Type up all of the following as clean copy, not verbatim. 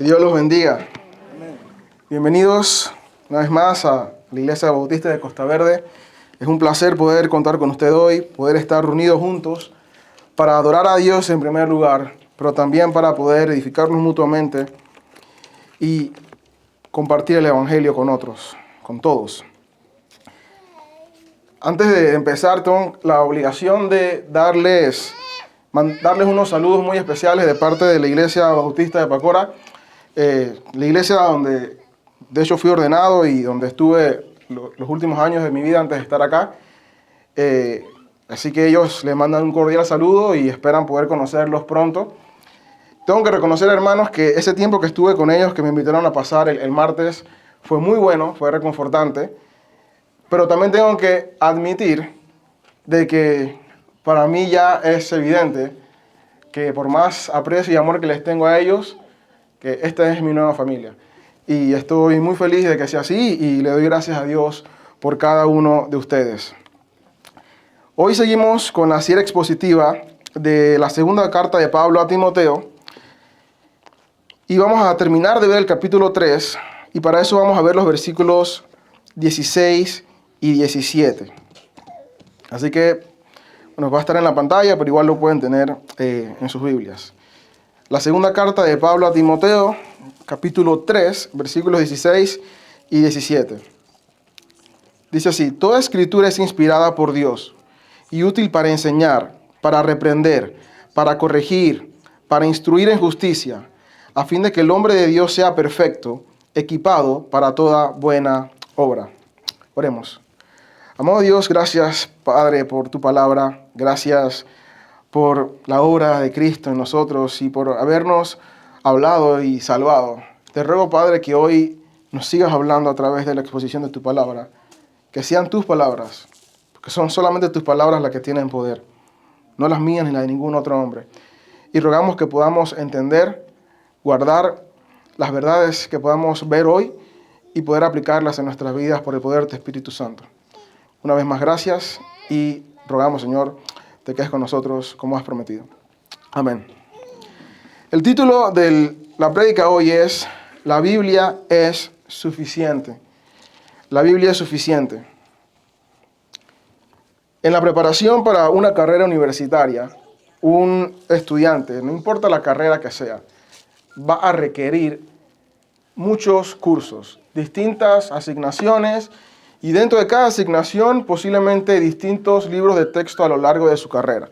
Que Dios los bendiga. Bienvenidos una vez más a la Iglesia Bautista de Costa Verde. Es un placer poder contar con usted hoy, poder estar reunidos juntos para adorar a Dios en primer lugar, pero también para poder edificarnos mutuamente y compartir el Evangelio con otros, con todos. Antes de empezar, tengo la obligación de darles unos saludos muy especiales de parte de la Iglesia Bautista de Pacora, la iglesia donde de hecho fui ordenado y donde estuve los últimos años de mi vida antes de estar acá. Así que ellos les mandan un cordial saludo y esperan poder conocerlos pronto. Tengo que reconocer, hermanos, que ese tiempo que estuve con ellos, que me invitaron a pasar el martes, fue muy bueno, fue reconfortante. Pero también tengo que admitir de que para mí ya es evidente que por más aprecio y amor que les tengo a ellos, que esta es mi nueva familia. Y estoy muy feliz de que sea así y le doy gracias a Dios por cada uno de ustedes. Hoy seguimos con la serie expositiva de la segunda carta de Pablo a Timoteo. Y vamos a terminar de ver el capítulo 3. Y para eso vamos a ver los versículos 16 y 17. Así que, bueno, va a estar en la pantalla, pero igual lo pueden tener en sus Biblias. La segunda carta de Pablo a Timoteo, capítulo 3, versículos 16 y 17. Dice así: Toda escritura es inspirada por Dios y útil para enseñar, para reprender, para corregir, para instruir en justicia, a fin de que el hombre de Dios sea perfecto, equipado para toda buena obra. Oremos. Amado Dios, gracias, Padre, por tu palabra. Gracias por la obra de Cristo en nosotros y por habernos hablado y salvado. Te ruego, Padre, que hoy nos sigas hablando a través de la exposición de tu palabra. Que sean tus palabras, porque son solamente tus palabras las que tienen poder, no las mías ni las de ningún otro hombre. Y rogamos que podamos entender, guardar las verdades que podamos ver hoy y poder aplicarlas en nuestras vidas por el poder de tu Espíritu Santo. Una vez más, gracias y rogamos, Señor, te quedes con nosotros como has prometido. Amén. El título de la prédica hoy es: La Biblia es suficiente. La Biblia es suficiente. En la preparación para una carrera universitaria, un estudiante, no importa la carrera que sea, va a requerir muchos cursos, distintas asignaciones, y dentro de cada asignación posiblemente distintos libros de texto a lo largo de su carrera.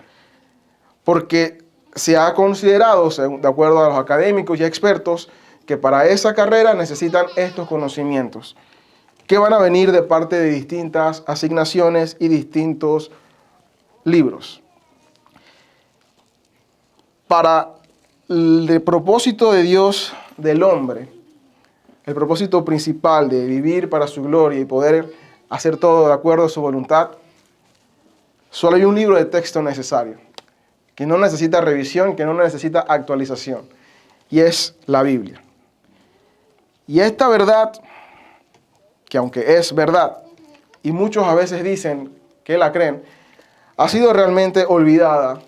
Porque se ha considerado, de acuerdo a los académicos y expertos, que para esa carrera necesitan estos conocimientos, que van a venir de parte de distintas asignaciones y distintos libros. Para el propósito de Dios del hombre, el propósito principal de vivir para su gloria y poder hacer todo de acuerdo a su voluntad, solo hay un libro de texto necesario, que no necesita revisión, que no necesita actualización, y es la Biblia. Y esta verdad, que aunque es verdad, y muchos a veces dicen que la creen, ha sido realmente olvidada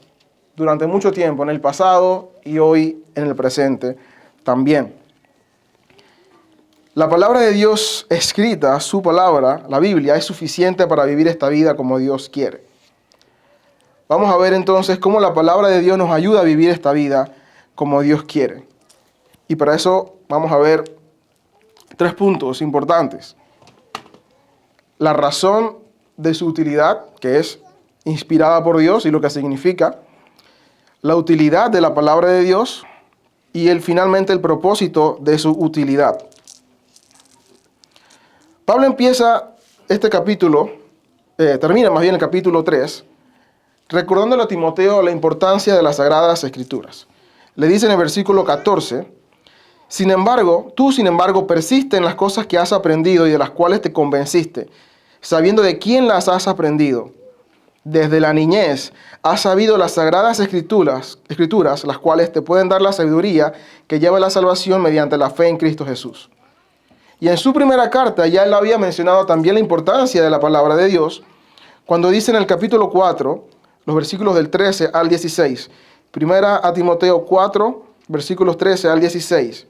durante mucho tiempo, en el pasado y hoy en el presente también. La palabra de Dios escrita, su palabra, la Biblia, es suficiente para vivir esta vida como Dios quiere. Vamos a ver entonces cómo la palabra de Dios nos ayuda a vivir esta vida como Dios quiere. Y para eso vamos a ver 3 puntos importantes. La razón de su utilidad, que es inspirada por Dios y lo que significa. La utilidad de la palabra de Dios y finalmente el propósito de su utilidad. Pablo empieza este capítulo, termina más bien el capítulo 3, recordándole a Timoteo la importancia de las Sagradas Escrituras. Le dice en el versículo 14: Sin embargo, persiste en las cosas que has aprendido y de las cuales te convenciste, sabiendo de quién las has aprendido. Desde la niñez has sabido las Sagradas Escrituras, las cuales te pueden dar la sabiduría que lleva a la salvación mediante la fe en Cristo Jesús. Y en su primera carta ya él había mencionado también la importancia de la palabra de Dios, cuando dice en el capítulo 4, los versículos del 13 al 16, primera a Timoteo 4, versículos 13 al 16,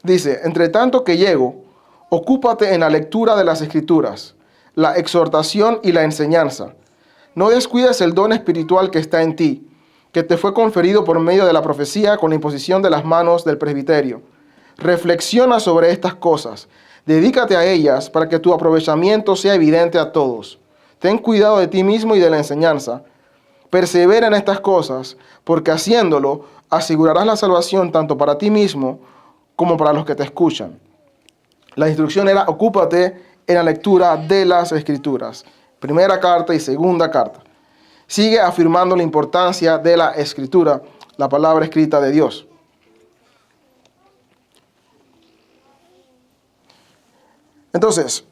Dice, entre tanto que llego, ocúpate en la lectura de las Escrituras, la exhortación y la enseñanza. No descuides el don espiritual que está en ti, que te fue conferido por medio de la profecía con la imposición de las manos del presbiterio. Reflexiona sobre estas cosas, dedícate a ellas para que tu aprovechamiento sea evidente a todos. Ten cuidado de ti mismo y de la enseñanza. Persevera en estas cosas, porque haciéndolo asegurarás la salvación tanto para ti mismo como para los que te escuchan. La instrucción era: ocúpate en la lectura de las Escrituras. Primera carta y segunda carta. Sigue afirmando la importancia de la Escritura, la palabra escrita de Dios. Entonces,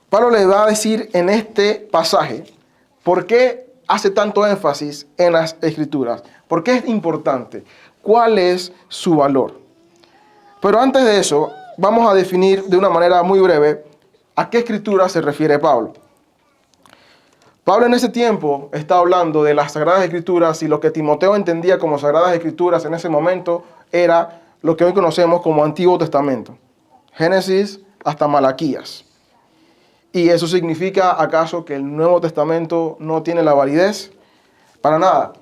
Pablo le va a decir en este pasaje por qué hace tanto énfasis en las Escrituras, por qué es importante, cuál es su valor. Pero antes de eso, vamos a definir de una manera muy breve a qué Escritura se refiere Pablo. Pablo en ese tiempo está hablando de las Sagradas Escrituras, y lo que Timoteo entendía como Sagradas Escrituras en ese momento era lo que hoy conocemos como Antiguo Testamento. Génesis hasta Malaquías. ¿Y eso significa acaso que el Nuevo Testamento no tiene la validez? Para nada.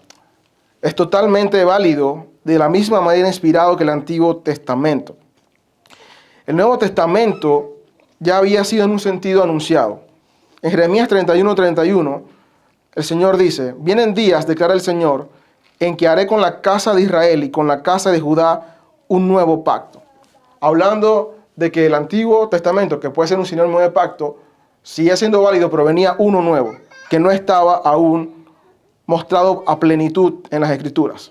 Es totalmente válido, de la misma manera inspirado que el Antiguo Testamento. El Nuevo Testamento ya había sido en un sentido anunciado. En Jeremías 31:31, el Señor dice: vienen días, declara el Señor, en que haré con la casa de Israel y con la casa de Judá un nuevo pacto. Hablando de que el Antiguo Testamento, que puede ser un sinónimo de pacto, sigue siendo válido, pero venía uno nuevo, que no estaba aún mostrado a plenitud en las Escrituras.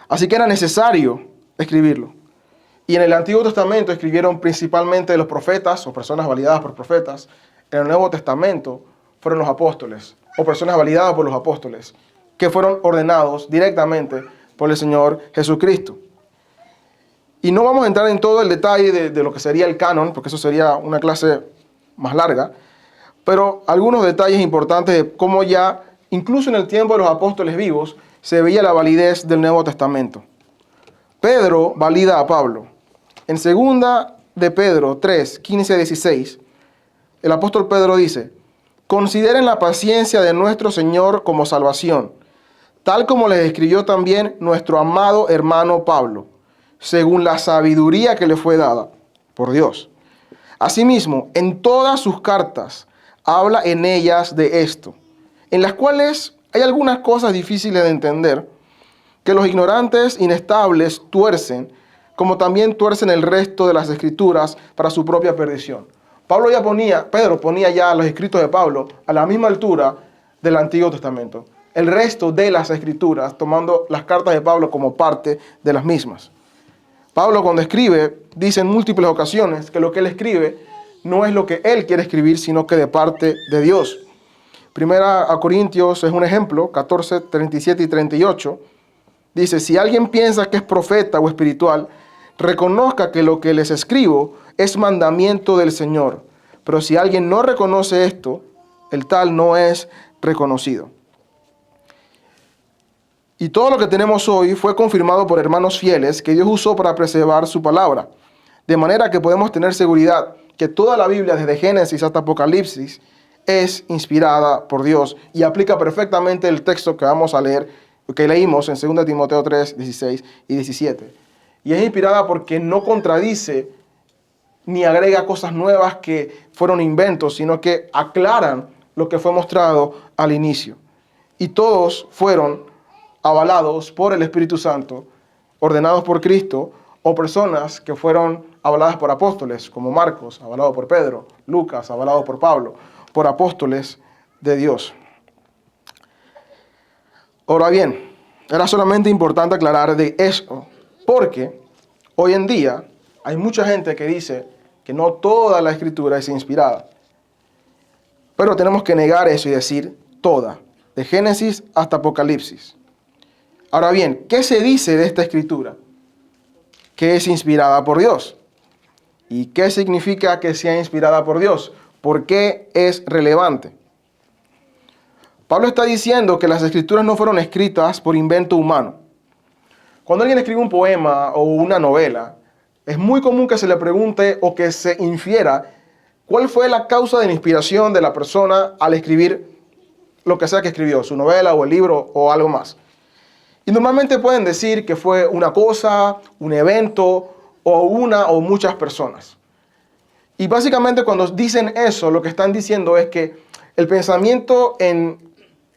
Así que era necesario escribirlo. Y en el Antiguo Testamento escribieron principalmente los profetas o personas validadas por profetas. En el Nuevo Testamento fueron los apóstoles o personas validadas por los apóstoles, que fueron ordenados directamente por el Señor Jesucristo. Y no vamos a entrar en todo el detalle de lo que sería el canon, porque eso sería una clase más larga, pero algunos detalles importantes de cómo ya, incluso en el tiempo de los apóstoles vivos, se veía la validez del Nuevo Testamento. Pedro valida a Pablo. En segunda de Pedro 3, 15 a 16, el apóstol Pedro dice: consideren la paciencia de nuestro Señor como salvación, tal como les escribió también nuestro amado hermano Pablo, según la sabiduría que le fue dada por Dios. Asimismo, en todas sus cartas habla en ellas de esto, en las cuales hay algunas cosas difíciles de entender, que los ignorantes inestables tuercen, como también tuercen el resto de las Escrituras para su propia perdición. Pedro ponía ya los escritos de Pablo a la misma altura del Antiguo Testamento. El resto de las Escrituras, tomando las cartas de Pablo como parte de las mismas. Pablo, cuando escribe, dice en múltiples ocasiones que lo que él escribe no es lo que él quiere escribir, sino que de parte de Dios. Primera a Corintios es un ejemplo, 14, 37 y 38. Dice: si alguien piensa que es profeta o espiritual, reconozca que lo que les escribo es mandamiento del Señor. Pero si alguien no reconoce esto, el tal no es reconocido. Y todo lo que tenemos hoy fue confirmado por hermanos fieles que Dios usó para preservar su palabra. De manera que podemos tener seguridad que toda la Biblia, desde Génesis hasta Apocalipsis, es inspirada por Dios y aplica perfectamente el texto que vamos a leer, que leímos en 2 Timoteo 3, 16 y 17. Y es inspirada porque no contradice ni agrega cosas nuevas que fueron inventos, sino que aclaran lo que fue mostrado al inicio. Y todos fueron avalados por el Espíritu Santo, ordenados por Cristo, o personas que fueron avaladas por apóstoles, como Marcos, avalado por Pedro, Lucas, avalado por Pablo, por apóstoles de Dios. Ahora bien, era solamente importante aclarar de eso, porque hoy en día hay mucha gente que dice que no toda la Escritura es inspirada. Pero tenemos que negar eso y decir toda, de Génesis hasta Apocalipsis. Ahora bien, ¿qué se dice de esta Escritura? Que es inspirada por Dios. ¿Y qué significa que sea inspirada por Dios? ¿Por qué es relevante? Pablo está diciendo que las Escrituras no fueron escritas por invento humano. Cuando alguien escribe un poema o una novela, Es muy común que se le pregunte o que se infiera cuál fue la causa de la inspiración de la persona al escribir lo que sea que escribió, su novela o el libro o algo más. Y normalmente pueden decir que fue una cosa, un evento o una o muchas personas. Y básicamente cuando dicen eso, lo que están diciendo es que el pensamiento en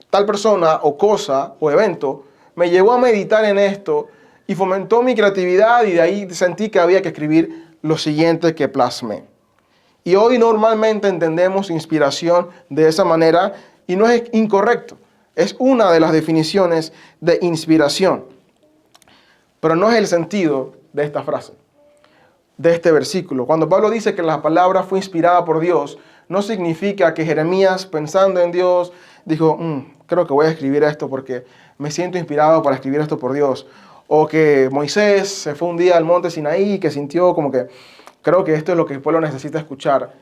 tal persona o cosa o evento me llevó a meditar en esto y fomentó mi creatividad, y de ahí sentí que había que escribir lo siguiente que plasmé. Y hoy normalmente entendemos inspiración de esa manera y no es incorrecto. Es una de las definiciones de inspiración. Pero no es el sentido de esta frase, de este versículo. Cuando Pablo dice que la palabra fue inspirada por Dios, no significa que Jeremías, pensando en Dios, dijo, creo que voy a escribir esto porque me siento inspirado para escribir esto por Dios. O que Moisés se fue un día al monte Sinaí, que sintió como que, creo que esto es lo que el pueblo necesita escuchar.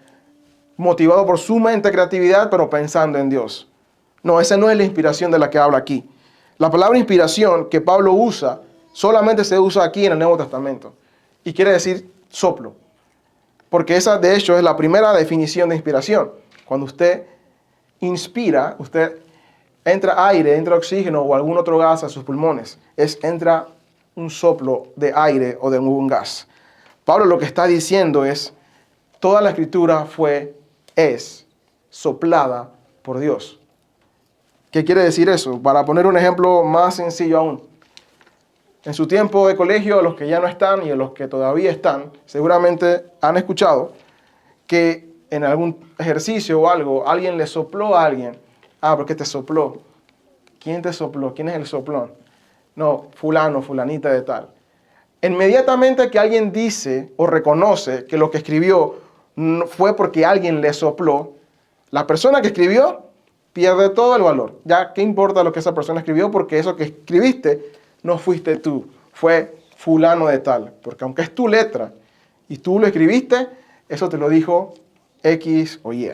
Motivado por su mente creatividad, pero pensando en Dios. No, esa no es la inspiración de la que habla aquí. La palabra inspiración que Pablo usa, solamente se usa aquí en el Nuevo Testamento. Y quiere decir soplo. Porque esa, de hecho, es la primera definición de inspiración. Cuando usted inspira, usted entra aire, entra oxígeno o algún otro gas a sus pulmones. Entra un soplo de aire o de un gas. Pablo lo que está diciendo es, toda la escritura es soplada por Dios. ¿Qué quiere decir eso? Para poner un ejemplo más sencillo aún. En su tiempo de colegio, los que ya no están y los que todavía están, seguramente han escuchado que en algún ejercicio o algo, alguien le sopló a alguien. ¿Por qué te sopló? ¿Quién te sopló? ¿Quién es el soplón? No, fulano, fulanita de tal. Inmediatamente que alguien dice o reconoce que lo que escribió fue porque alguien le sopló, la persona que escribió pierde todo el valor. Ya, ¿qué importa lo que esa persona escribió? Porque eso que escribiste no fuiste tú, fue fulano de tal. Porque aunque es tu letra y tú lo escribiste, eso te lo dijo X o Y.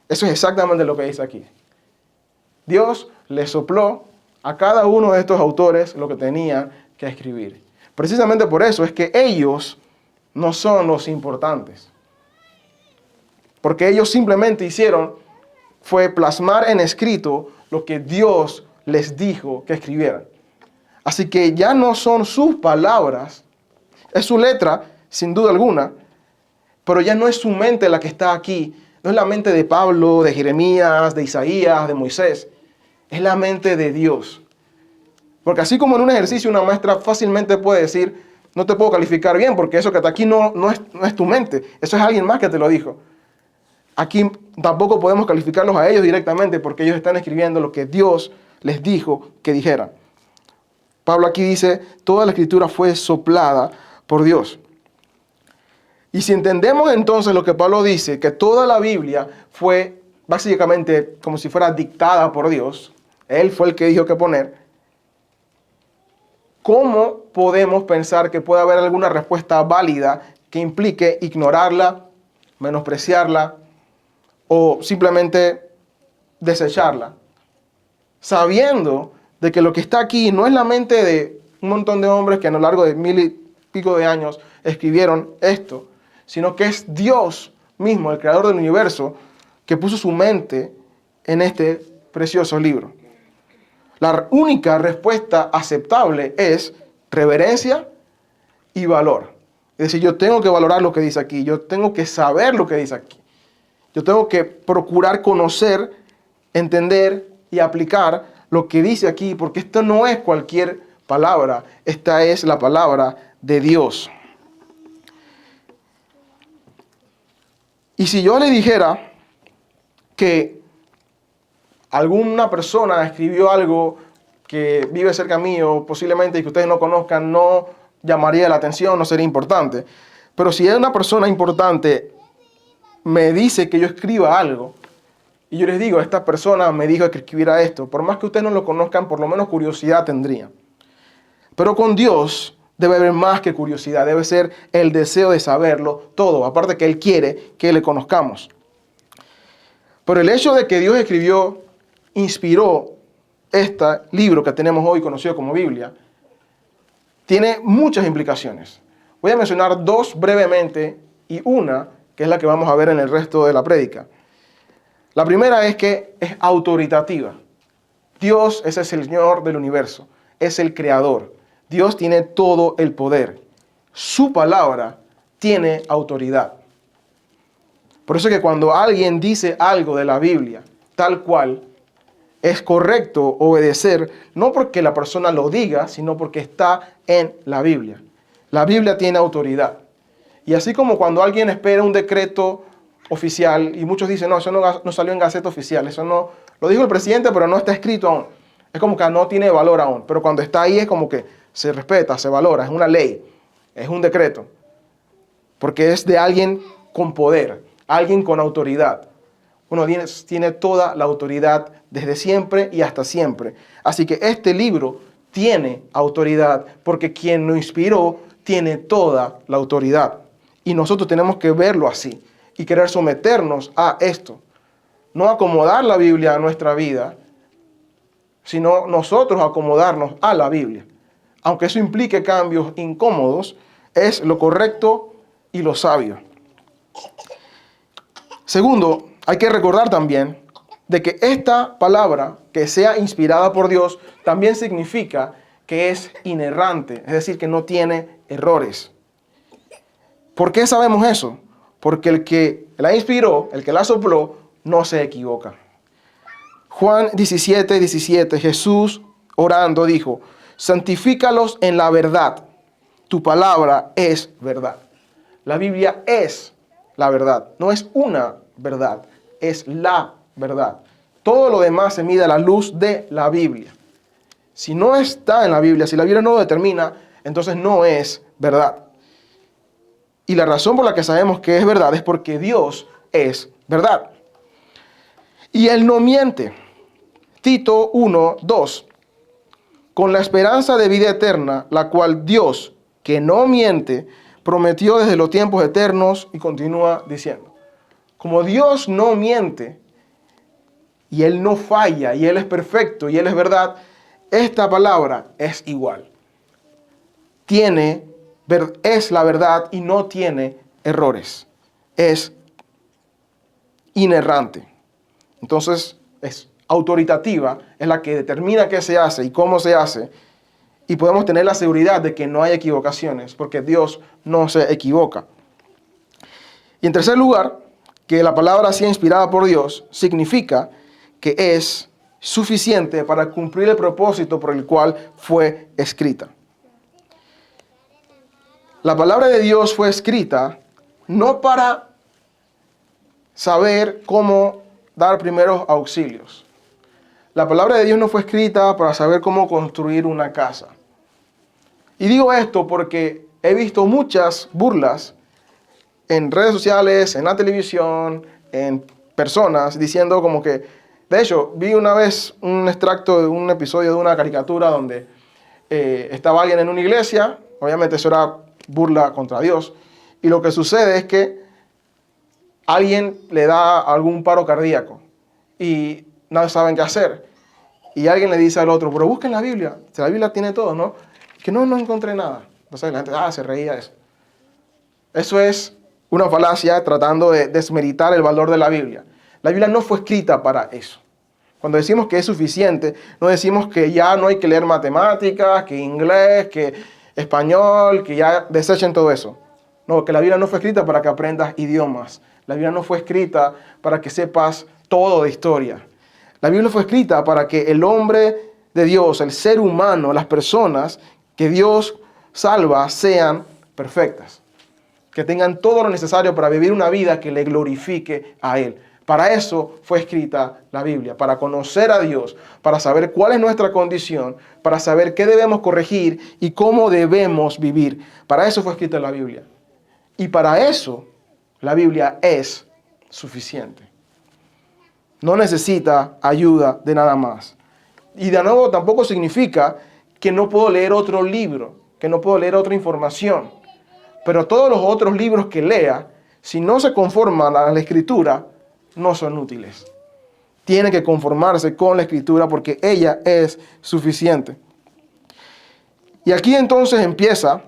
Eso es exactamente lo que dice aquí. Dios le sopló a cada uno de estos autores lo que tenía que escribir. Precisamente por eso es que ellos no son los importantes. Porque ellos simplemente fue plasmar en escrito lo que Dios les dijo que escribieran. Así que ya no son sus palabras, es su letra, sin duda alguna, pero ya no es su mente la que está aquí. No es la mente de Pablo, de Jeremías, de Isaías, de Moisés. Es la mente de Dios. Porque así como en un ejercicio una maestra fácilmente puede decir, no te puedo calificar bien porque eso que está aquí no es tu mente, eso es alguien más que te lo dijo. Aquí tampoco podemos calificarlos a ellos directamente porque ellos están escribiendo lo que Dios les dijo que dijeran. Pablo aquí dice, toda la escritura fue soplada por Dios. Y si entendemos entonces lo que Pablo dice, que toda la Biblia fue básicamente como si fuera dictada por Dios, Él fue el que dijo que poner, ¿cómo podemos pensar que puede haber alguna respuesta válida que implique ignorarla, menospreciarla o simplemente desecharla? Sabiendo de que lo que está aquí no es la mente de un montón de hombres que a lo largo de 1000 y pico de años escribieron esto, sino que es Dios mismo, el creador del universo, que puso su mente en este precioso libro. La única respuesta aceptable es reverencia y valor. Es decir, yo tengo que valorar lo que dice aquí, yo tengo que saber lo que dice aquí. Yo tengo que procurar conocer, entender y aplicar lo que dice aquí, porque esto no es cualquier palabra, esta es la palabra de Dios. Y si yo le dijera que alguna persona escribió algo que vive cerca mío, posiblemente y que ustedes no conozcan, no llamaría la atención, no sería importante. Pero si una persona importante me dice que yo escriba algo, y yo les digo, esta persona me dijo que escribiera esto, por más que ustedes no lo conozcan, por lo menos curiosidad tendrían. Pero con Dios debe haber más que curiosidad, debe ser el deseo de saberlo todo, aparte que Él quiere que le conozcamos. Pero el hecho de que Dios inspiró este libro que tenemos hoy conocido como Biblia, tiene muchas implicaciones. Voy a mencionar dos brevemente y una que es la que vamos a ver en el resto de la prédica. La primera es que es autoritativa. Dios es el Señor del universo, es el creador. Dios tiene todo el poder. Su palabra tiene autoridad. Por eso es que cuando alguien dice algo de la Biblia, tal cual, es correcto obedecer, no porque la persona lo diga, sino porque está en la Biblia. La Biblia tiene autoridad. Y así como cuando alguien espera un decreto oficial, y muchos dicen, no, eso no salió en Gaceta Oficial, eso no, lo dijo el presidente, pero no está escrito aún. Es como que no tiene valor aún, pero cuando está ahí es como que se respeta, se valora, es una ley, es un decreto. Porque es de alguien con poder, alguien con autoridad. Uno tiene toda la autoridad desde siempre y hasta siempre. Así que este libro tiene autoridad porque quien lo inspiró tiene toda la autoridad. Y nosotros tenemos que verlo así y querer someternos a esto. No acomodar la Biblia a nuestra vida, sino nosotros acomodarnos a la Biblia. Aunque eso implique cambios incómodos, es lo correcto y lo sabio. Segundo, hay que recordar también de que esta palabra, que sea inspirada por Dios, también significa que es inerrante, es decir, que no tiene errores. ¿Por qué sabemos eso? Porque el que la inspiró, el que la sopló, no se equivoca. Juan 17:17, Jesús orando dijo, santifícalos en la verdad, tu palabra es verdad. La Biblia es la verdad, no es una verdad, es la verdad. Todo lo demás se mide a la luz de la Biblia. Si no está en la Biblia, si la Biblia no lo determina, entonces no es verdad. Y la razón por la que sabemos que es verdad es porque Dios es verdad. Y Él no miente. Tito 1:2. Con la esperanza de vida eterna, la cual Dios, que no miente, prometió desde los tiempos eternos, y continúa diciendo. Como Dios no miente, y Él no falla, y Él es perfecto, y Él es verdad, esta palabra es igual. Es la verdad y no tiene errores. Es inerrante. Entonces, es autoritativa, es la que determina qué se hace y cómo se hace. Y podemos tener la seguridad de que no hay equivocaciones, porque Dios no se equivoca. Y en tercer lugar, que la palabra sea inspirada por Dios significa que es suficiente para cumplir el propósito por el cual fue escrita. La palabra de Dios fue escrita no para saber cómo dar primeros auxilios. La palabra de Dios no fue escrita para saber cómo construir una casa. Y digo esto porque he visto muchas burlas en redes sociales, en la televisión, en personas diciendo como que, de hecho, vi una vez un extracto de un episodio de una caricatura donde estaba alguien en una iglesia, obviamente eso era burla contra Dios, y lo que sucede es que alguien le da algún paro cardíaco y no saben qué hacer. Y alguien le dice al otro, pero busquen la Biblia, si la Biblia tiene todo, ¿no? Que no encontré nada. Entonces la gente, se reía de eso. Eso es una falacia tratando de desmeritar el valor de la Biblia. La Biblia no fue escrita para eso. Cuando decimos que es suficiente, no decimos que ya no hay que leer matemáticas, que inglés, que español, que ya desechen todo eso. No, que la Biblia no fue escrita para que aprendas idiomas. La Biblia no fue escrita para que sepas todo de historia. La Biblia fue escrita para que el hombre de Dios, el ser humano, las personas que Dios salva sean perfectas. Que tengan todo lo necesario para vivir una vida que le glorifique a Él. Para eso fue escrita la Biblia, para conocer a Dios, para saber cuál es nuestra condición, para saber qué debemos corregir y cómo debemos vivir. Para eso fue escrita la Biblia. Y para eso la Biblia es suficiente. No necesita ayuda de nada más. Y de nuevo tampoco significa que no puedo leer otro libro, que no puedo leer otra información. Pero todos los otros libros que lea, si no se conforman a la Escritura, no son útiles. Tiene que conformarse con la Escritura porque ella es suficiente. Y aquí entonces empieza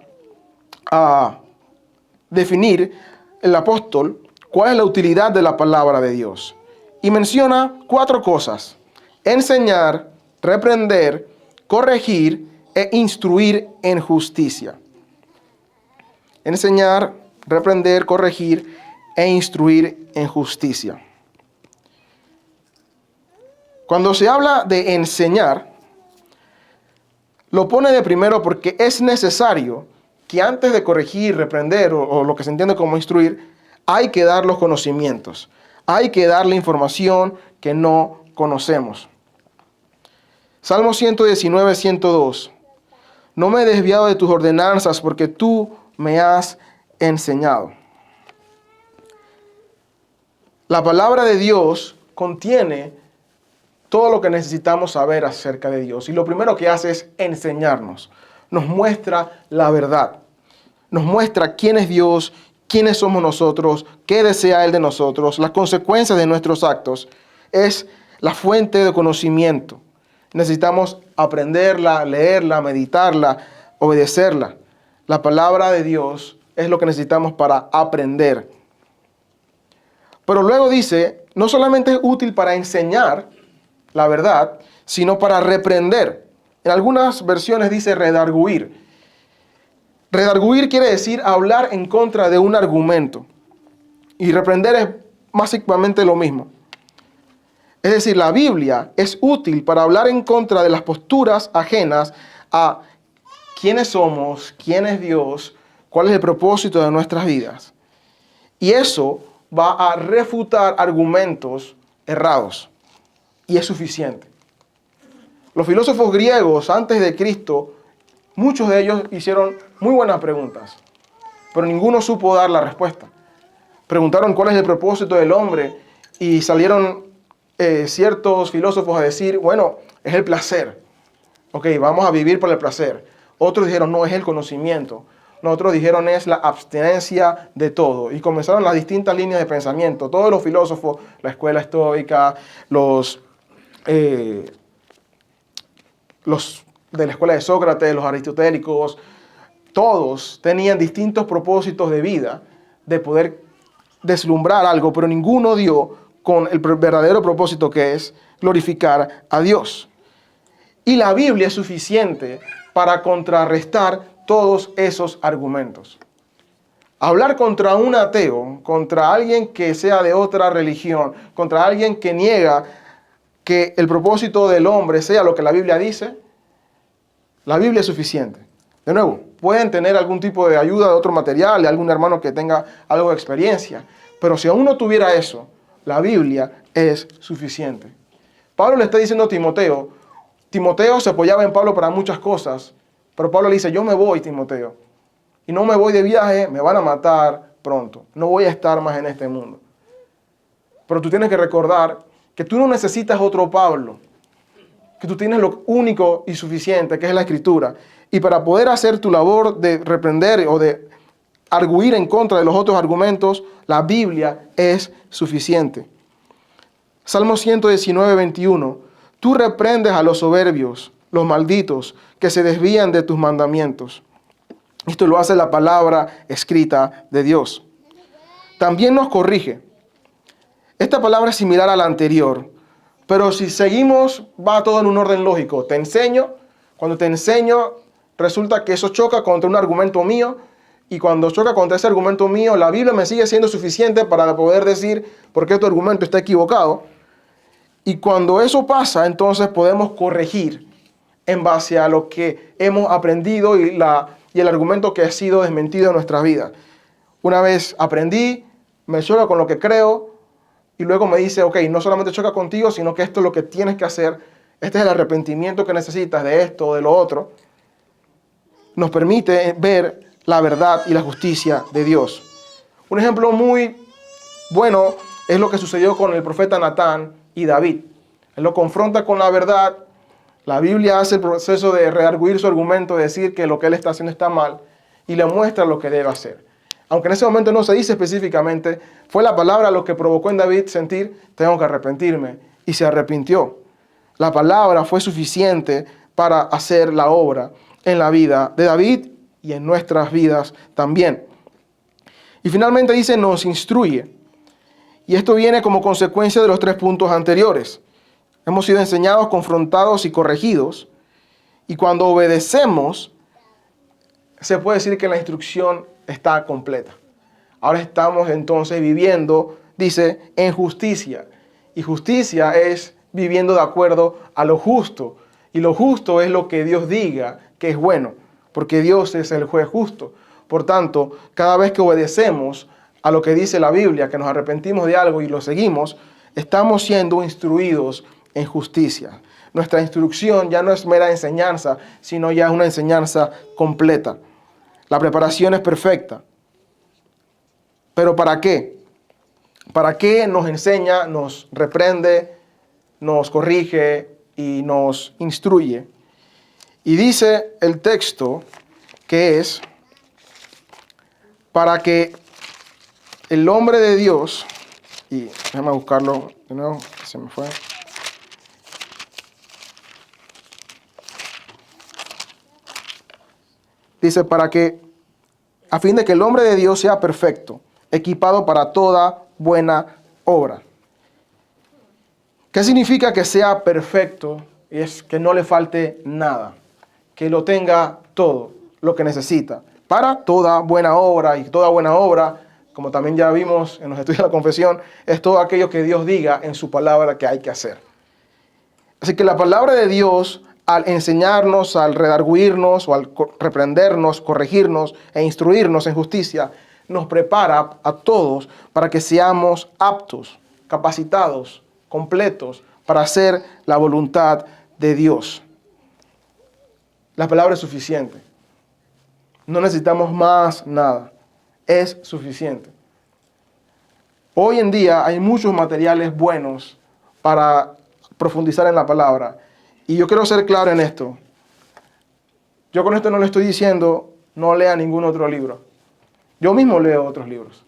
a definir el apóstol cuál es la utilidad de la palabra de Dios. Y menciona 4 cosas: enseñar, reprender, corregir e instruir en justicia. Enseñar, reprender, corregir e instruir en justicia. Cuando se habla de enseñar, lo pone de primero porque es necesario que antes de corregir, reprender o lo que se entiende como instruir, hay que dar los conocimientos. Hay que dar la información que no conocemos. Salmo 119, 102. No me he desviado de tus ordenanzas porque tú me has enseñado. La palabra de Dios contiene todo lo que necesitamos saber acerca de Dios. Y lo primero que hace es enseñarnos. Nos muestra la verdad. Nos muestra quién es Dios, quiénes somos nosotros, qué desea Él de nosotros, las consecuencias de nuestros actos. Es la fuente de conocimiento. Necesitamos aprenderla, leerla, meditarla, obedecerla. La palabra de Dios es lo que necesitamos para aprender. Pero luego dice, no solamente es útil para enseñar la verdad, sino para reprender. En algunas versiones dice redarguir. Redarguir quiere decir hablar en contra de un argumento. Y reprender es básicamente lo mismo. Es decir, la Biblia es útil para hablar en contra de las posturas ajenas a quiénes somos, quién es Dios, cuál es el propósito de nuestras vidas. Y eso va a refutar argumentos errados. Y es suficiente. Los filósofos griegos antes de Cristo, muchos de ellos hicieron muy buenas preguntas, pero ninguno supo dar la respuesta. Preguntaron cuál es el propósito del hombre y salieron ciertos filósofos a decir, bueno, es el placer. Ok, vamos a vivir por el placer. Otros dijeron, no, es el conocimiento. Otros dijeron, es la abstinencia de todo. Y comenzaron las distintas líneas de pensamiento. Todos los filósofos, la escuela estoica, los de la escuela de Sócrates, los aristotélicos, todos tenían distintos propósitos de vida, de poder deslumbrar algo, pero ninguno dio con el verdadero propósito, que es glorificar a Dios. Y la Biblia es suficiente para contrarrestar todos esos argumentos. Hablar contra un ateo, contra alguien que sea de otra religión, contra alguien que niega que el propósito del hombre sea lo que la Biblia dice, la Biblia es suficiente. De nuevo, pueden tener algún tipo de ayuda de otro material, de algún hermano que tenga algo de experiencia, pero si aún no tuviera eso, la Biblia es suficiente. Pablo le está diciendo a Timoteo, Timoteo se apoyaba en Pablo para muchas cosas, pero Pablo le dice, yo me voy, Timoteo, y no me voy de viaje, me van a matar pronto, no voy a estar más en este mundo. Pero tú tienes que recordar que tú no necesitas otro Pablo, que tú tienes lo único y suficiente, que es la Escritura. Y para poder hacer tu labor de reprender o de arguir en contra de los otros argumentos, la Biblia es suficiente. Salmo 119, 21. Tú reprendes a los soberbios, los malditos, que se desvían de tus mandamientos. Esto lo hace la palabra escrita de Dios. También nos corrige. Esta palabra es similar a la anterior, pero si seguimos, va todo en un orden lógico. Te enseño, cuando te enseño, resulta que eso choca contra un argumento mío, y cuando choca contra ese argumento mío, la Biblia me sigue siendo suficiente para poder decir por qué tu argumento está equivocado. Y cuando eso pasa, entonces podemos corregir en base a lo que hemos aprendido y el argumento que ha sido desmentido en nuestras vidas. Una vez aprendí, me choca con lo que creo, y luego me dice, ok, no solamente choca contigo, sino que esto es lo que tienes que hacer. Este es el arrepentimiento que necesitas de esto o de lo otro. Nos permite ver la verdad y la justicia de Dios. Un ejemplo muy bueno es lo que sucedió con el profeta Natán y David. Él lo confronta con la verdad. La Biblia hace el proceso de rearguir su argumento, de decir que lo que él está haciendo está mal, y le muestra lo que debe hacer. Aunque en ese momento no se dice específicamente, fue la palabra lo que provocó en David sentir, tengo que arrepentirme, y se arrepintió. La palabra fue suficiente para hacer la obra en la vida de David y en nuestras vidas también. Y finalmente dice, nos instruye. Y esto viene como consecuencia de los 3 puntos anteriores. Hemos sido enseñados, confrontados y corregidos. Y cuando obedecemos, se puede decir que la instrucción está completa. Ahora estamos entonces viviendo, dice, en justicia. Y justicia es viviendo de acuerdo a lo justo. Y lo justo es lo que Dios diga que es bueno, porque Dios es el juez justo. Por tanto, cada vez que obedecemos a lo que dice la Biblia, que nos arrepentimos de algo y lo seguimos, estamos siendo instruidos en justicia. Nuestra instrucción ya no es mera enseñanza, sino ya es una enseñanza completa. La preparación es perfecta. ¿Pero para qué? ¿Para qué nos enseña, nos reprende, nos corrige y nos instruye? Y dice el texto que es para que el hombre de Dios, y déjame buscarlo de nuevo, se me fue. Dice, para que, a fin de que el hombre de Dios sea perfecto, equipado para toda buena obra. ¿Qué significa que sea perfecto? Es que no le falte nada, que lo tenga todo lo que necesita para toda buena obra. Y toda buena obra, como también ya vimos en los estudios de la confesión, es todo aquello que Dios diga en su palabra que hay que hacer. Así que la palabra de Dios, al enseñarnos, al redarguirnos o al reprendernos, corregirnos e instruirnos en justicia, nos prepara a todos para que seamos aptos, capacitados, completos para hacer la voluntad de Dios. La palabra es suficiente. No necesitamos más nada. Es suficiente. Hoy en día hay muchos materiales buenos para profundizar en la palabra. Y yo quiero ser claro en esto. Yo con esto no le estoy diciendo no lea ningún otro libro. Yo mismo leo otros libros.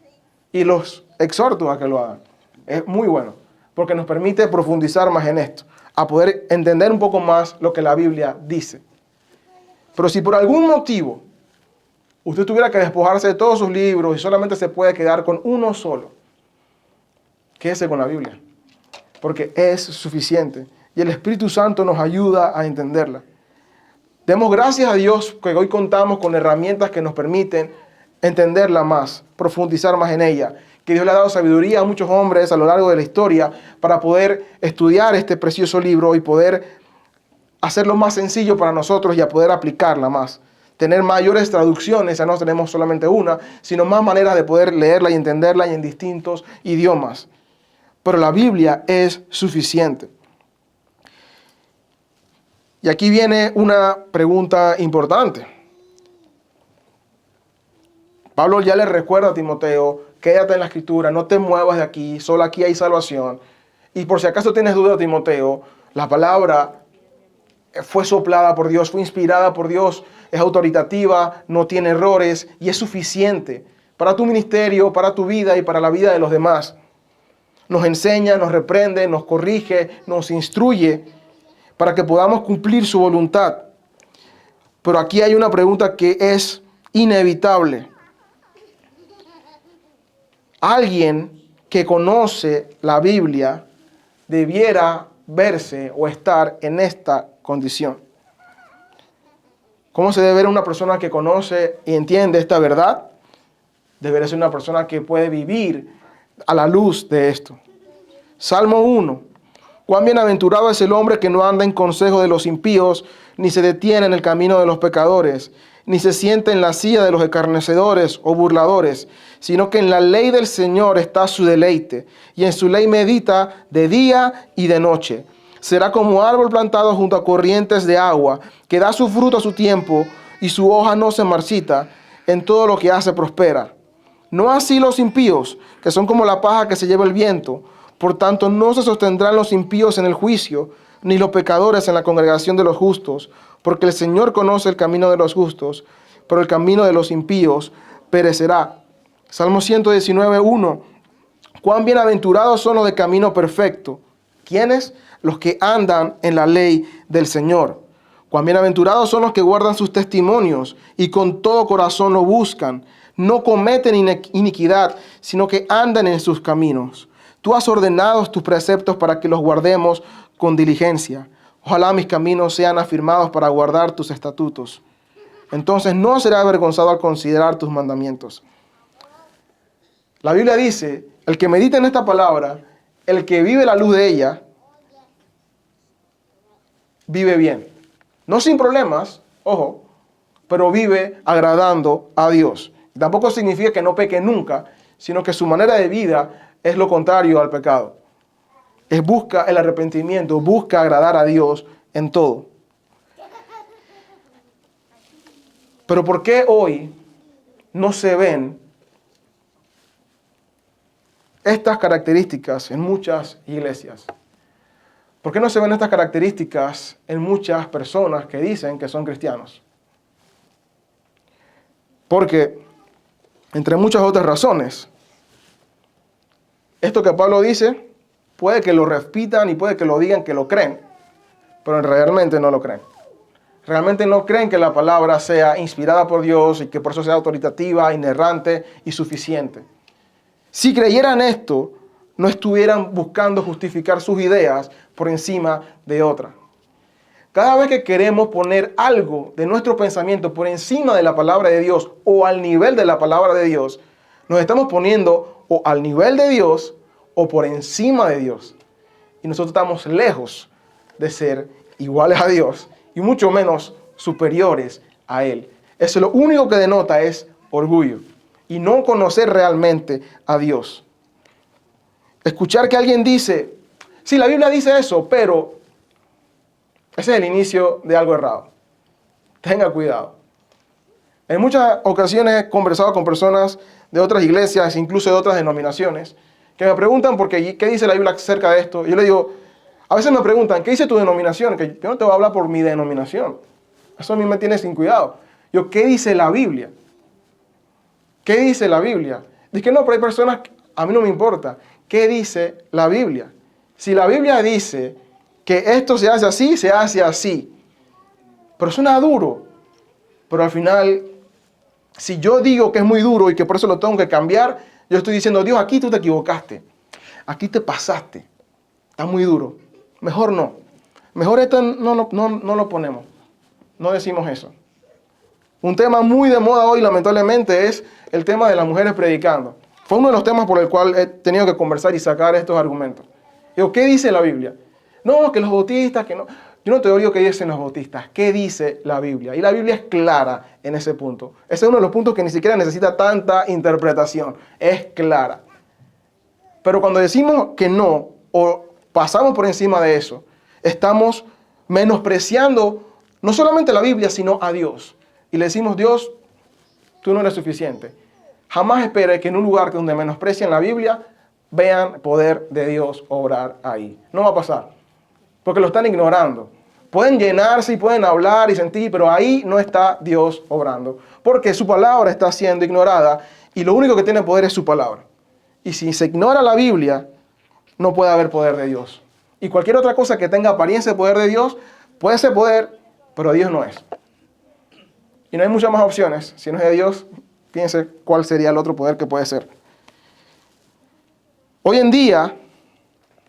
Y los exhorto a que lo hagan. Es muy bueno. Porque nos permite profundizar más en esto. A poder entender un poco más lo que la Biblia dice. Pero si por algún motivo usted tuviera que despojarse de todos sus libros y solamente se puede quedar con uno solo, quédese con la Biblia. Porque es suficiente. Y el Espíritu Santo nos ayuda a entenderla. Demos gracias a Dios que hoy contamos con herramientas que nos permiten entenderla más, profundizar más en ella. Que Dios le ha dado sabiduría a muchos hombres a lo largo de la historia para poder estudiar este precioso libro y poder hacerlo más sencillo para nosotros y a poder aplicarla más. Tener mayores traducciones, ya no tenemos solamente una, sino más maneras de poder leerla y entenderla y en distintos idiomas. Pero la Biblia es suficiente. Y aquí viene una pregunta importante. Pablo ya le recuerda a Timoteo, quédate en la Escritura, no te muevas de aquí, solo aquí hay salvación. Y por si acaso tienes duda, Timoteo, la palabra fue soplada por Dios, fue inspirada por Dios, es autoritativa, no tiene errores y es suficiente para tu ministerio, para tu vida y para la vida de los demás. Nos enseña, nos reprende, nos corrige, nos instruye para que podamos cumplir su voluntad. Pero aquí hay una pregunta que es inevitable. Alguien que conoce la Biblia debiera verse o estar en esta condición. ¿Cómo se debe ver una persona que conoce y entiende esta verdad? Debería ser una persona que puede vivir a la luz de esto. Salmo 1. Cuán bienaventurado es el hombre que no anda en consejo de los impíos, ni se detiene en el camino de los pecadores, ni se sienta en la silla de los escarnecedores o burladores, sino que en la ley del Señor está su deleite, y en su ley medita de día y de noche. Será como árbol plantado junto a corrientes de agua, que da su fruto a su tiempo, y su hoja no se marchita, en todo lo que hace prospera. No así los impíos, que son como la paja que se lleva el viento. Por tanto, no se sostendrán los impíos en el juicio, ni los pecadores en la congregación de los justos, porque el Señor conoce el camino de los justos, pero el camino de los impíos perecerá. Salmo 119, 1. Cuán bienaventurados son los de camino perfecto. ¿Quiénes? Los que andan en la ley del Señor. Cuán bienaventurados son los que guardan sus testimonios y con todo corazón lo buscan. no cometen iniquidad, sino que andan en sus caminos. Tú has ordenado tus preceptos para que los guardemos con diligencia. Ojalá mis caminos sean afirmados para guardar tus estatutos. Entonces no será avergonzado al considerar tus mandamientos. La Biblia dice, el que medita en esta palabra, el que vive la luz de ella, vive bien. No sin problemas, ojo, pero vive agradando a Dios. Tampoco significa que no peque nunca, sino que su manera de vida es lo contrario al pecado. Busca el arrepentimiento, busca agradar a Dios en todo. Pero ¿por qué hoy no se ven estas características en muchas iglesias? ¿Por qué no se ven estas características en muchas personas que dicen que son cristianos? Porque, entre muchas otras razones, esto que Pablo dice, puede que lo repitan y puede que lo digan que lo creen, pero realmente no lo creen. Realmente no creen que la palabra sea inspirada por Dios y que por eso sea autoritativa, inerrante y suficiente. Si creyeran esto, no estuvieran buscando justificar sus ideas por encima de otras. Cada vez que queremos poner algo de nuestro pensamiento por encima de la palabra de Dios o al nivel de la palabra de Dios, nos estamos poniendo o al nivel de Dios o por encima de Dios. Y nosotros estamos lejos de ser iguales a Dios y mucho menos superiores a Él. Eso lo único que denota es orgullo y no conocer realmente a Dios. Escuchar que alguien dice, sí, la Biblia dice eso, pero ese es el inicio de algo errado. Tenga cuidado. En muchas ocasiones he conversado con personas de otras iglesias, incluso de otras denominaciones, que me preguntan qué dice la Biblia acerca de esto. Yo le digo, a veces me preguntan, ¿qué dice tu denominación? Que yo no te voy a hablar por mi denominación. Eso a mí me tiene sin cuidado. ¿Qué dice la Biblia? ¿Qué dice la Biblia? Dice que no, pero hay personas, a mí no me importa. ¿Qué dice la Biblia? Si la Biblia dice que esto se hace así, se hace así. Pero suena duro. Pero al final, si yo digo que es muy duro y que por eso lo tengo que cambiar, yo estoy diciendo, Dios, aquí tú te equivocaste. Aquí te pasaste. Está muy duro. Mejor no. Mejor esto no lo ponemos. No decimos eso. Un tema muy de moda hoy, lamentablemente, es el tema de las mujeres predicando. Fue uno de los temas por el cual he tenido que conversar y sacar estos argumentos. Digo, ¿qué dice la Biblia? No, que los bautistas, que no. Yo no te digo qué dicen los bautistas. ¿Qué dice la Biblia? Y la Biblia es clara en ese punto. Ese es uno de los puntos que ni siquiera necesita tanta interpretación. Es clara. Pero cuando decimos que no, o pasamos por encima de eso, estamos menospreciando no solamente la Biblia, sino a Dios. Y le decimos, Dios, tú no eres suficiente. Jamás espere que en un lugar donde menosprecian la Biblia, vean poder de Dios obrar ahí. No va a pasar. Porque lo están ignorando. Pueden llenarse y pueden hablar y sentir, pero ahí no está Dios obrando. Porque su palabra está siendo ignorada y lo único que tiene poder es su palabra. Y si se ignora la Biblia, no puede haber poder de Dios. Y cualquier otra cosa que tenga apariencia de poder de Dios, puede ser poder, pero Dios no es. Y no hay muchas más opciones. Si no es de Dios, piense cuál sería el otro poder que puede ser. Hoy en día,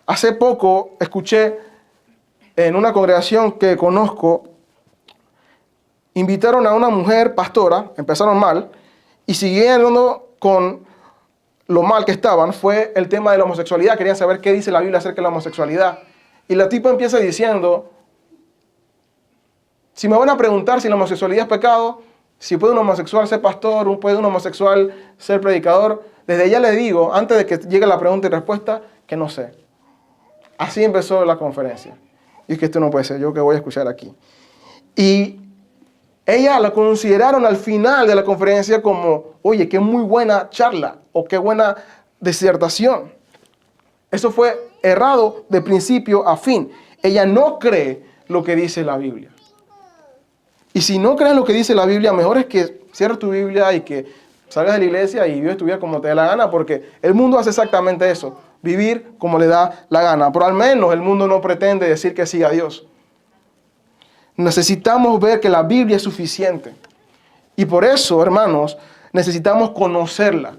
hace poco escuché en una congregación que conozco, invitaron a una mujer pastora, empezaron mal, y siguiendo con lo mal que estaban, fue el tema de la homosexualidad. Querían saber qué dice la Biblia acerca de la homosexualidad. Y la tipa empieza diciendo, si me van a preguntar si la homosexualidad es pecado, si puede un homosexual ser pastor, puede un homosexual ser predicador, desde ya les digo, antes de que llegue la pregunta y respuesta, que no sé. Así empezó la conferencia. Y es que esto no puede ser, yo que voy a escuchar aquí. Y ella la consideraron al final de la conferencia como, oye, qué muy buena charla o qué buena disertación. Eso fue errado de principio a fin. Ella no cree lo que dice la Biblia. Y si no crees lo que dice la Biblia, mejor es que cierres tu Biblia y que salgas de la iglesia y vives tu vida como te dé la gana, porque el mundo hace exactamente eso, vivir como le da la gana. Pero al menos el mundo no pretende decir que siga a Dios. Necesitamos ver que la Biblia es suficiente. Y por eso, hermanos, necesitamos conocerla.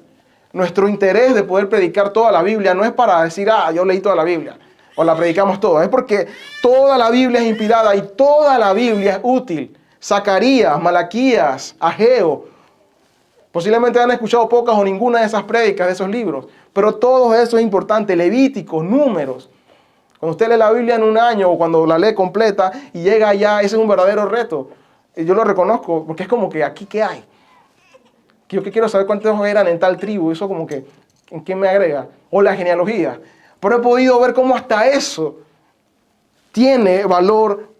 Nuestro interés de poder predicar toda la Biblia no es para decir, yo leí toda la Biblia, o la predicamos toda. Es porque toda la Biblia es inspirada y toda la Biblia es útil. Zacarías, Malaquías, Ageo. Posiblemente han escuchado pocas o ninguna de esas prédicas, de esos libros. Pero todo eso es importante. Levíticos, Números. Cuando usted lee la Biblia en un año o cuando la lee completa y llega allá, ese es un verdadero reto. Y yo lo reconozco porque es como que aquí, ¿qué hay? Yo que quiero saber cuántos eran en tal tribu. Eso como que, ¿en qué me agrega? O la genealogía. Pero he podido ver cómo hasta eso tiene valor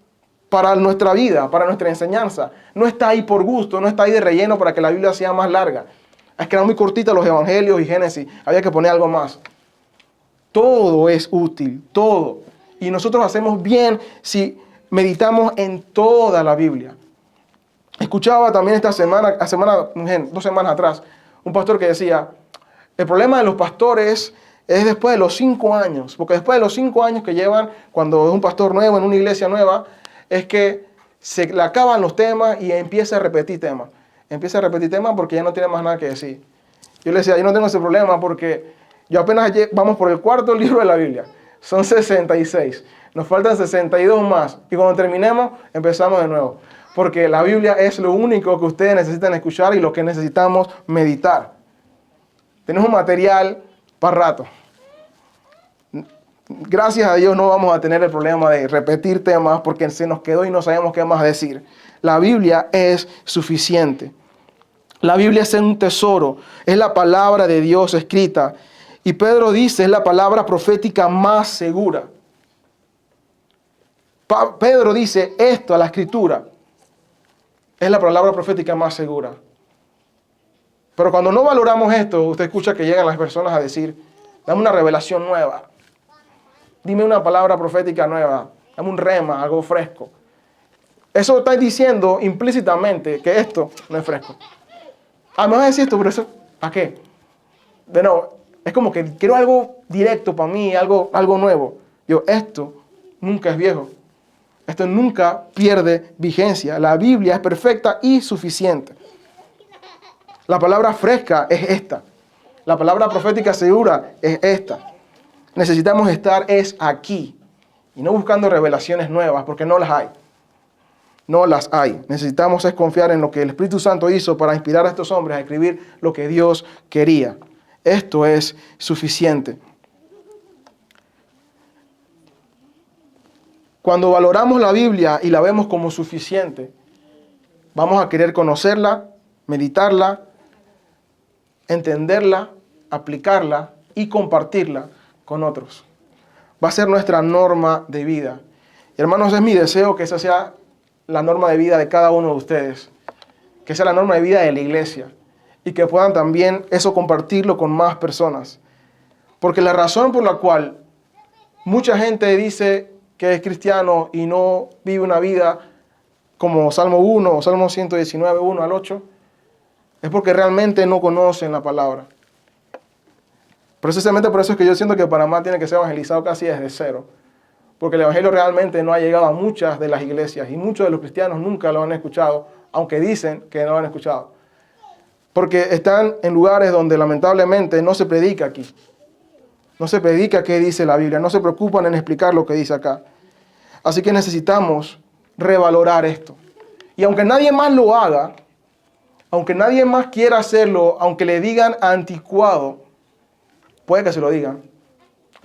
para nuestra vida, para nuestra enseñanza. No está ahí por gusto, no está ahí de relleno para que la Biblia sea más larga. Es que eran muy cortitas los evangelios y Génesis. Había que poner algo más. Todo es útil, todo. Y nosotros hacemos bien si meditamos en toda la Biblia. Escuchaba también esta semana, 2 semanas atrás, un pastor que decía, el problema de los pastores es después de los 5 años, porque después de los 5 años que llevan, cuando es un pastor nuevo en una iglesia nueva, es que se le acaban los temas y empieza a repetir temas. Empieza a repetir temas porque ya no tiene más nada que decir. Yo le decía, yo no tengo ese problema porque yo apenas vamos por el 4.º libro de la Biblia. Son 66. Nos faltan 62 más. Y cuando terminemos, empezamos de nuevo. Porque la Biblia es lo único que ustedes necesitan escuchar y lo que necesitamos meditar. Tenemos material para rato. Gracias a Dios no vamos a tener el problema de repetir temas porque se nos quedó y no sabemos qué más decir. La Biblia es suficiente. La Biblia es un tesoro. Es la palabra de Dios escrita. Y Pedro dice, es la palabra profética más segura. Pedro dice esto a la Escritura. Es la palabra profética más segura. Pero cuando no valoramos esto, usted escucha que llegan las personas a decir, dame una revelación nueva. Dime una palabra profética nueva. Dame un rema, algo fresco. Eso está diciendo implícitamente que esto no es fresco. Me vas a decir esto, pero eso, ¿para qué? De nuevo, es como que quiero algo directo para mí, algo nuevo. Esto nunca es viejo. Esto nunca pierde vigencia. La Biblia es perfecta y suficiente. La palabra fresca es esta. La palabra profética segura es esta. Necesitamos estar aquí y no buscando revelaciones nuevas porque no las hay. No las hay. Necesitamos confiar en lo que el Espíritu Santo hizo para inspirar a estos hombres a escribir lo que Dios quería. Esto es suficiente. Cuando valoramos la Biblia y la vemos como suficiente, vamos a querer conocerla, meditarla, entenderla, aplicarla y compartirla con otros. Va a ser nuestra norma de vida. Y hermanos, es mi deseo que esa sea la norma de vida de cada uno de ustedes. Que sea la norma de vida de la iglesia. Y que puedan también eso compartirlo con más personas. Porque la razón por la cual mucha gente dice que es cristiano y no vive una vida como Salmo 1 o Salmo 119, 1 al 8, es porque realmente no conocen la palabra. Precisamente por eso es que yo siento que Panamá tiene que ser evangelizado casi desde cero. Porque el evangelio realmente no ha llegado a muchas de las iglesias y muchos de los cristianos nunca lo han escuchado, aunque dicen que no lo han escuchado. Porque están en lugares donde lamentablemente no se predica aquí. No se predica qué dice la Biblia, no se preocupan en explicar lo que dice acá. Así que necesitamos revalorar esto. Y aunque nadie más lo haga, aunque nadie más quiera hacerlo, aunque le digan anticuado, puede que se lo digan.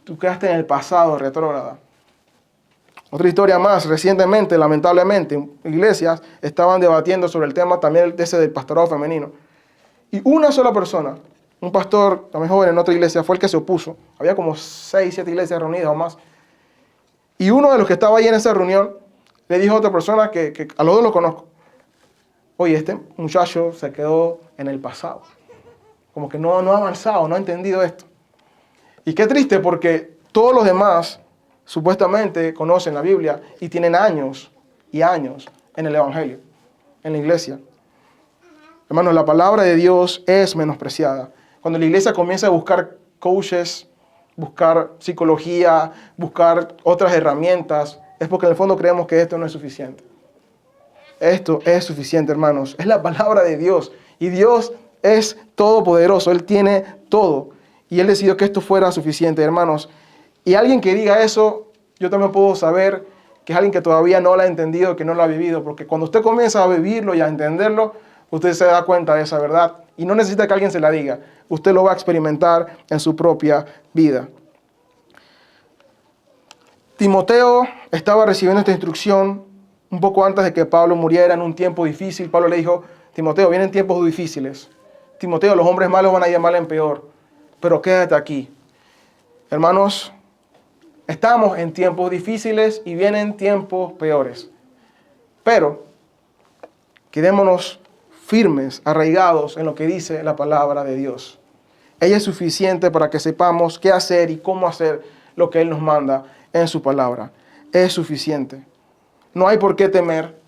Tú quedaste en el pasado, retrógrada. Otra historia más, recientemente, lamentablemente, iglesias estaban debatiendo sobre el tema también ese del pastorado femenino. Y una sola persona, un pastor también joven en otra iglesia, fue el que se opuso. Había como 6, 7 iglesias reunidas o más. Y uno de los que estaba ahí en esa reunión le dijo a otra persona que a los dos lo conozco. Oye, este muchacho se quedó en el pasado. Como que no ha avanzado, no ha entendido esto. Y qué triste porque todos los demás supuestamente conocen la Biblia y tienen años y años en el Evangelio, en la iglesia. Hermanos, la palabra de Dios es menospreciada. Cuando la iglesia comienza a buscar coaches, buscar psicología, buscar otras herramientas, es porque en el fondo creemos que esto no es suficiente. Esto es suficiente, hermanos. Es la palabra de Dios. Y Dios es todopoderoso, Él tiene todo. Y Él decidió que esto fuera suficiente, hermanos. Y alguien que diga eso, yo también puedo saber que es alguien que todavía no lo ha entendido, que no lo ha vivido. Porque cuando usted comienza a vivirlo y a entenderlo, usted se da cuenta de esa verdad. Y no necesita que alguien se la diga. Usted lo va a experimentar en su propia vida. Timoteo estaba recibiendo esta instrucción un poco antes de que Pablo muriera, en un tiempo difícil. Pablo le dijo: Timoteo, vienen tiempos difíciles. Timoteo, los hombres malos van a ir de mal en peor, pero quédate aquí. Hermanos, estamos en tiempos difíciles y vienen tiempos peores. Pero quedémonos firmes, arraigados en lo que dice la palabra de Dios. Ella es suficiente para que sepamos qué hacer y cómo hacer lo que Él nos manda en su palabra. Es suficiente. No hay por qué temer,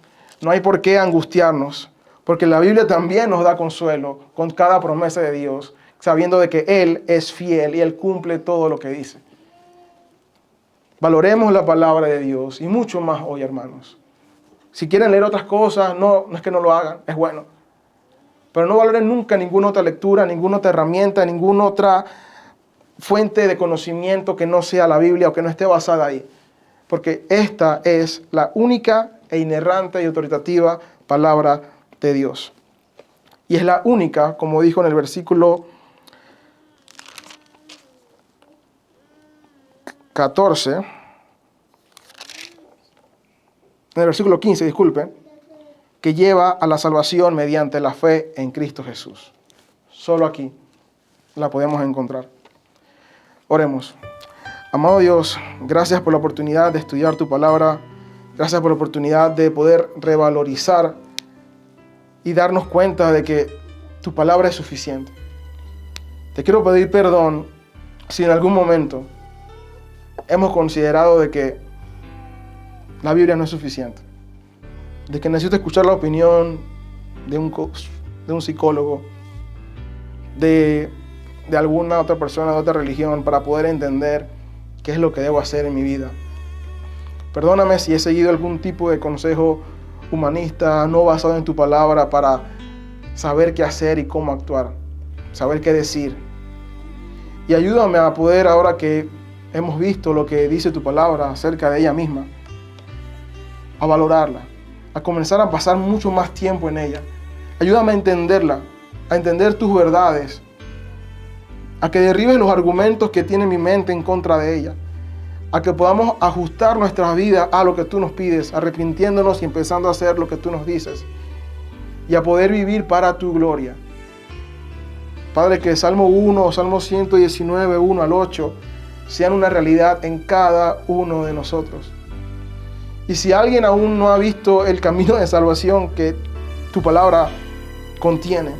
no hay por qué angustiarnos, porque la Biblia también nos da consuelo con cada promesa de Dios, sabiendo de que Él es fiel y Él cumple todo lo que dice. Valoremos la palabra de Dios y mucho más hoy, hermanos. Si quieren leer otras cosas, no es que no lo hagan, es bueno. Pero no valoren nunca ninguna otra lectura, ninguna otra herramienta, ninguna otra fuente de conocimiento que no sea la Biblia o que no esté basada ahí. Porque esta es la única e inerrante y autoritativa palabra de Dios. Y es la única, como dijo en el versículo 14, en el versículo 15, disculpen, que lleva a la salvación mediante la fe en Cristo Jesús. Solo aquí la podemos encontrar. Oremos. Amado Dios, gracias por la oportunidad de estudiar tu palabra. Gracias por la oportunidad de poder revalorizar y darnos cuenta de que tu palabra es suficiente. Te quiero pedir perdón si en algún momento hemos considerado de que la Biblia no es suficiente, de que necesito escuchar la opinión de un psicólogo, de alguna otra persona de otra religión para poder entender qué es lo que debo hacer en mi vida. Perdóname si he seguido algún tipo de consejo humanista no basado en tu palabra para saber qué hacer y cómo actuar, saber qué decir. Y ayúdame a poder, ahora que hemos visto lo que dice tu palabra acerca de ella misma, a valorarla, a comenzar a pasar mucho más tiempo en ella. Ayúdame a entenderla, a entender tus verdades, a que derribes los argumentos que tiene mi mente en contra de ella, a que podamos ajustar nuestras vidas a lo que tú nos pides, arrepintiéndonos y empezando a hacer lo que tú nos dices, y a poder vivir para tu gloria. Padre, que Salmo 1, Salmo 119, 1 al 8, sean una realidad en cada uno de nosotros. Y si alguien aún no ha visto el camino de salvación que tu palabra contiene,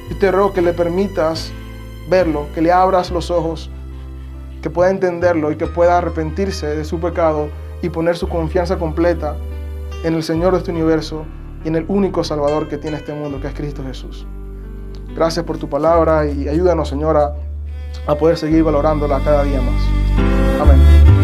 yo te ruego que le permitas verlo, que le abras los ojos, que pueda entenderlo y que pueda arrepentirse de su pecado y poner su confianza completa en el Señor de este universo y en el único Salvador que tiene este mundo, que es Cristo Jesús. Gracias por tu palabra y ayúdanos, Señora, a poder seguir valorándola cada día más. Amén.